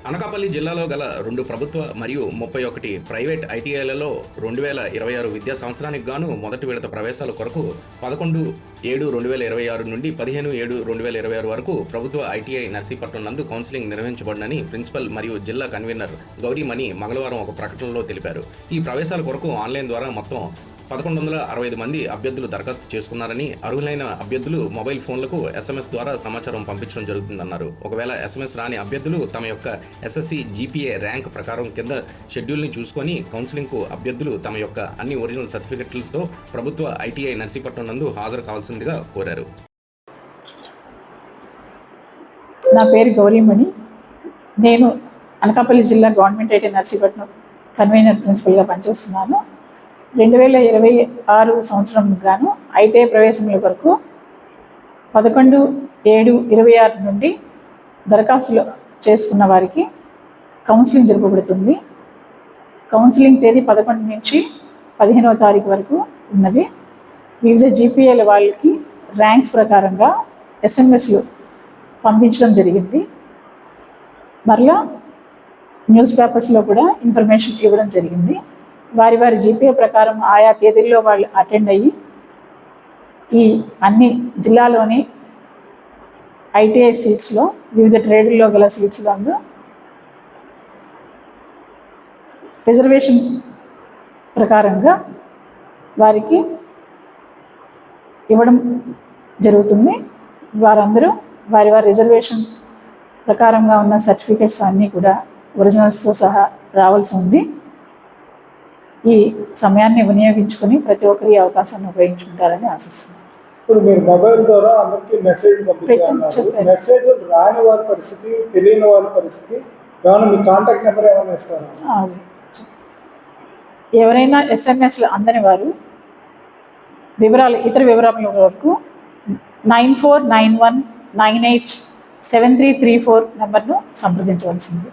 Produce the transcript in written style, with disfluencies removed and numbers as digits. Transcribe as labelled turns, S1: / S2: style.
S1: అనకాపల్లి జిల్లాలో గల 2 ప్రభుత్వ మరియు 31 ప్రైవేట్ ఐటీఐలలో 2026 విద్యా సంవత్సరానికి గాను మొదటి విడత ప్రవేశాల కొరకు 11/7/2026 నుండి 15/7/2026 వరకు ప్రభుత్వ ఐటీఐ నర్సీపట్నం నందు కౌన్సిలింగ్ నిర్వహించబడినని ప్రిన్సిపల్ మరియు జిల్లా కన్వీనర్ గౌరీమణి మంగళవారం ఒక ప్రకటనలో తెలిపారు. ఈ ప్రవేశాల కొరకు ఆన్లైన్ ద్వారా మొత్తం 1165 మంది అభ్యర్థులు దరఖాస్తు చేసుకున్నారని, అర్హులైన అభ్యర్థులు మొబైల్ ఫోన్లకు ఎస్ఎంఎస్ ద్వారా సమాచారం పంపించడం జరుగుతుందన్నారు. ఒకవేళ ఎస్ఎంఎస్ రాని అభ్యర్థులు తమ యొక్క ఎస్ఎస్సి జీపీఏ ర్యాంక్ ప్రకారం కింద షెడ్యూల్ని చూసుకొని కౌన్సిలింగ్కు అభ్యర్థులు తమ యొక్క అన్ని ఒరిజినల్ సర్టిఫికెట్లతో ప్రభుత్వ ఐటీఐ నర్సీపట్నం నందు హాజరు కావాల్సిందిగా కోరారు.
S2: నా పేరు గౌరీమణి. నేను అనకాపల్లి జిల్లా గవర్నమెంట్ ఐటీఐ నర్సీపట్నం కన్వీనర్ ప్రిన్సిపల్గా పనిచేస్తున్నాను. 2026 సంవత్సరం గాను ఐటీఐ ప్రవేశముల కొరకు 11/7/26 నుండి దరఖాస్తులు చేసుకున్న వారికి కౌన్సిలింగ్ జరపబడుతుంది. కౌన్సిలింగ్ తేదీ 11 నుంచి 15వ తారీఖు వరకు ఉన్నది. వివిధ జీపీఏల వాళ్ళకి ర్యాంక్స్ ప్రకారంగా ఎస్ఎంఎస్లు పంపించడం జరిగింది. మరలా న్యూస్ పేపర్స్లో కూడా ఇన్ఫర్మేషన్ ఇవ్వడం జరిగింది. వారి జీపీఏ ప్రకారం ఆయా తేదీల్లో వాళ్ళు అటెండ్ అయ్యి ఈ అన్ని జిల్లాలోని ఐటీఐ సీట్స్లో వివిధ ట్రేడ్ల్లో గల సీట్స్లో అందు రిజర్వేషన్ ప్రకారంగా వారికి ఇవ్వడం జరుగుతుంది. వారందరూ వారి రిజర్వేషన్ ప్రకారంగా ఉన్న సర్టిఫికెట్స్ అన్నీ కూడా ఒరిజినల్స్తో సహా రావాల్సి ఉంది. ఈ సమయాన్ని వినియోగించుకొని ప్రతి ఒక్కరి అవకాశాన్ని ఉపయోగించుకుంటారని ఆశిస్తున్నాను.
S3: ఇప్పుడు మీరు మొబైల్ ద్వారా అందరికీ మెసేజ్ పంపించారు. మెసేజ్ రాని వారి పరిస్థితి, తెలియని వారి పరిస్థితి, ఏమైనా మీ కాంటాక్ట్ నెంబర్ ఏమైనా ఇస్తారా?
S2: ఎవరైనా ఎస్ఎంఎస్లు అందని వారు ఇతర వివరాల వరకు 9491987334 నెంబర్ను సంప్రదించవలసింది.